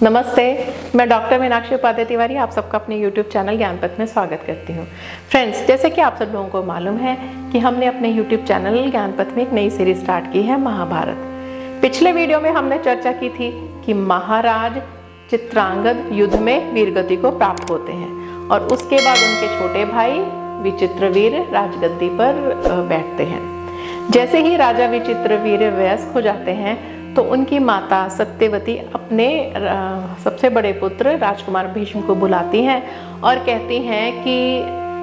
नमस्ते, मैं डॉक्टर मीनाक्षी उपाध्याय तिवारी आप सबका अपने YouTube चैनल ज्ञानपथ में स्वागत करती हूँ। फ्रेंड्स, जैसे कि आप सब लोगों को मालूम है कि हमने अपने YouTube चैनल ज्ञानपथ में एक नई सीरीज स्टार्ट की है, महाभारत। पिछले वीडियो में हमने चर्चा की थी कि महाराज चित्रांगद युद्ध में वीरगति को प्राप्त होते हैं और उसके बाद उनके छोटे भाई विचित्रवीर राजगद्दी पर बैठते हैं। जैसे ही राजा विचित्रवीर वयस्क हो जाते हैं तो उनकी माता सत्यवती अपने सबसे बड़े पुत्र राजकुमार भीष्म को बुलाती हैं और कहती हैं कि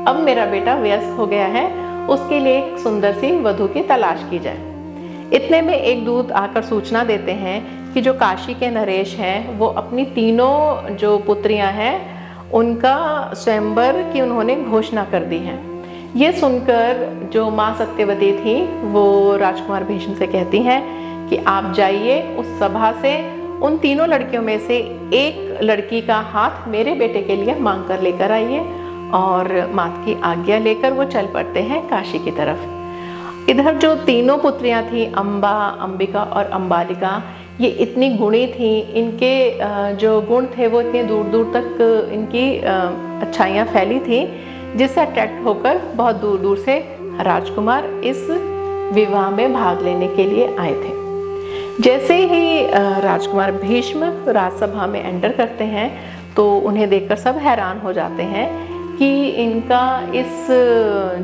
अब मेरा बेटा वयस्क हो गया है, उसके लिए एक सुंदर सी वधू की तलाश की जाए। इतने में एक दूत आकर सूचना देते हैं कि जो काशी के नरेश हैं वो अपनी तीनों जो पुत्रियां हैं उनका स्वयंवर की उन्होंने घोषणा कर दी है। ये सुनकर जो माँ सत्यवती थी वो राजकुमार भीष्म से कहती हैं कि आप जाइए उस सभा से उन तीनों लड़कियों में से एक लड़की का हाथ मेरे बेटे के लिए मांग कर लेकर आइए। और माता की आज्ञा लेकर वो चल पड़ते हैं काशी की तरफ। इधर जो तीनों पुत्रियां थी अम्बा, अंबिका और अंबालिका, ये इतनी गुणी थी, इनके जो गुण थे वो इतने दूर दूर तक इनकी अच्छाइयाँ फैली थी जिससे अट्रैक्ट होकर बहुत दूर दूर से राजकुमार इस विवाह में भाग लेने के लिए आए थे। जैसे ही राजकुमार भीष्म राजसभा में एंटर करते हैं तो उन्हें देखकर सब हैरान हो जाते हैं कि इनका इस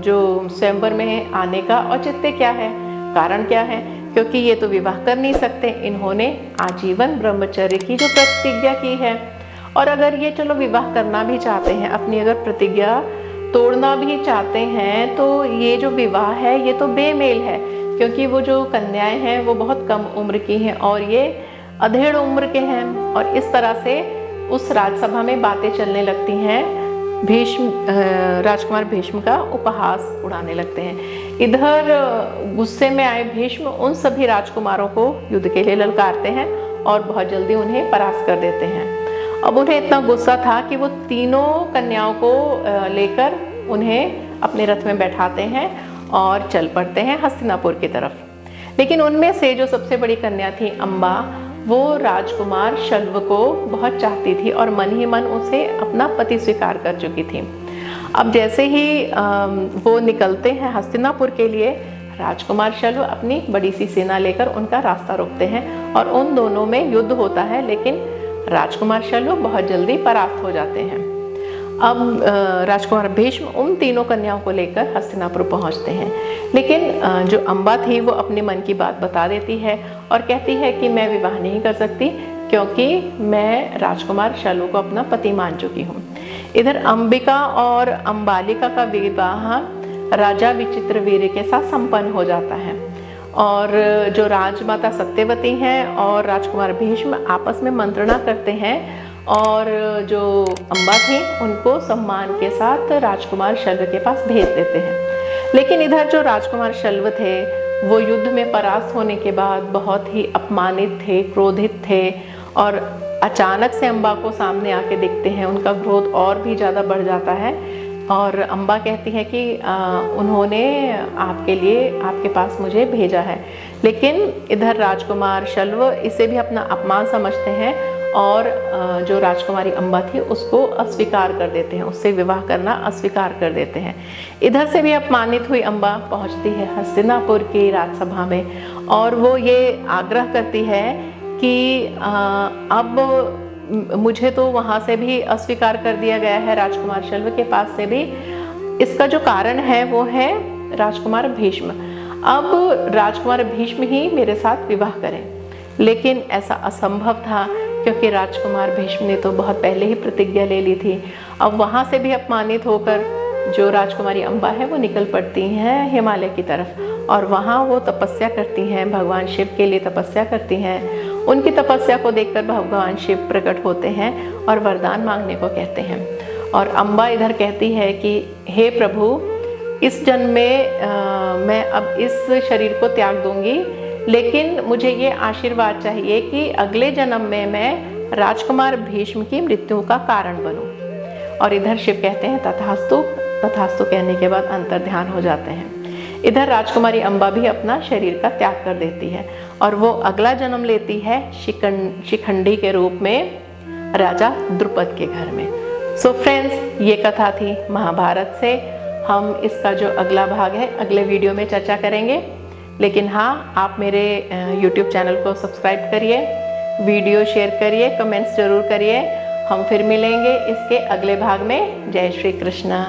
जो स्वयंवर में आने का औचित्य क्या है, कारण क्या है, क्योंकि ये तो विवाह कर नहीं सकते। इन्होंने आजीवन ब्रह्मचर्य की जो प्रतिज्ञा की है और अगर ये चलो विवाह करना भी चाहते हैं, अपनी अगर प्रतिज्ञा तोड़ना भी चाहते हैं तो ये जो विवाह है ये तो बेमेल है, क्योंकि वो जो कन्याएं हैं वो बहुत कम उम्र की हैं और ये अधेड़ उम्र के हैं। और इस तरह से उस राजसभा में बातें चलने लगती हैं, राजकुमार भीष्म का उपहास उड़ाने लगते हैं। इधर गुस्से में आए भीष्म उन सभी राजकुमारों को युद्ध के लिए ललकारते हैं और बहुत जल्दी उन्हें परास्त कर देते हैं। अब उन्हें इतना गुस्सा था कि वो तीनों कन्याओं को लेकर उन्हें अपने रथ में बैठाते हैं और चल पड़ते हैं हस्तिनापुर की तरफ। लेकिन उनमें से जो सबसे बड़ी कन्या थी अम्बा, वो राजकुमार शल्व को बहुत चाहती थी और मन ही मन उसे अपना पति स्वीकार कर चुकी थी। अब जैसे ही वो निकलते हैं हस्तिनापुर के लिए, राजकुमार शल्व अपनी बड़ी सी सेना लेकर उनका रास्ता रोकते हैं और उन दोनों में युद्ध होता है, लेकिन राजकुमार शल्व बहुत जल्दी परास्त हो जाते हैं। अब राजकुमार भीष्म उन तीनों कन्याओं को लेकर हस्तिनापुर पहुंचते हैं, लेकिन जो अम्बा थी वो अपने मन की बात बता देती है और कहती है कि मैं विवाह नहीं कर सकती क्योंकि मैं राजकुमार शल्व को अपना पति मान चुकी हूँ। इधर अंबिका और अंबालिका का विवाह राजा विचित्रवीर के साथ संपन्न हो जाता है और जो राजमाता सत्यवती हैं और राजकुमार भीष्म आपस में मंत्रणा करते हैं और जो अम्बा थी उनको सम्मान के साथ राजकुमार शल्व के पास भेज देते हैं। लेकिन इधर जो राजकुमार शल्व थे वो युद्ध में परास्त होने के बाद बहुत ही अपमानित थे, क्रोधित थे और अचानक से अम्बा को सामने आके दिखते हैं। उनका क्रोध और भी ज़्यादा बढ़ जाता है और अम्बा कहती है कि उन्होंने आपके लिए आपके पास मुझे भेजा है। लेकिन इधर राजकुमार शल्व इसे भी अपना अपमान समझते हैं और जो राजकुमारी अम्बा थी उसको अस्वीकार कर देते हैं, उससे विवाह करना अस्वीकार कर देते हैं। इधर से भी अपमानित हुई अम्बा पहुंचती है हस्तिनापुर की राजसभा में और वो ये आग्रह करती है कि अब मुझे तो वहाँ से भी अस्वीकार कर दिया गया है, राजकुमार शल्व के पास से भी। इसका जो कारण है वो है राजकुमार भीष्म। अब राजकुमार भीष्म ही मेरे साथ विवाह करें, लेकिन ऐसा असंभव था क्योंकि राजकुमार भीष्म ने तो बहुत पहले ही प्रतिज्ञा ले ली थी। अब वहाँ से भी अपमानित होकर जो राजकुमारी अम्बा है वो निकल पड़ती हैं हिमालय की तरफ और वहाँ वो तपस्या करती हैं, भगवान शिव के लिए तपस्या करती हैं। उनकी तपस्या को देखकर भगवान शिव प्रकट होते हैं और वरदान मांगने को कहते हैं। और अम्बा इधर कहती है कि हे प्रभु, इस जन्म में मैं अब इस शरीर को त्याग दूंगी, लेकिन मुझे ये आशीर्वाद चाहिए कि अगले जन्म में मैं राजकुमार भीष्म की मृत्यु का कारण बनूं। और इधर शिव कहते हैं तथास्तु। तथास्तु कहने के बाद अंतर ध्यान हो जाते हैं। इधर राजकुमारी अम्बा भी अपना शरीर का त्याग कर देती है और वो अगला जन्म लेती है शिखंडी के रूप में राजा द्रुपद के घर में। सो फ्रेंड्स, ये कथा थी महाभारत से। हम इसका जो अगला भाग है अगले वीडियो में चर्चा करेंगे। लेकिन हाँ, आप मेरे YouTube चैनल को सब्सक्राइब करिए, वीडियो शेयर करिए, कमेंट्स जरूर करिए। हम फिर मिलेंगे इसके अगले भाग में। जय श्री कृष्ण।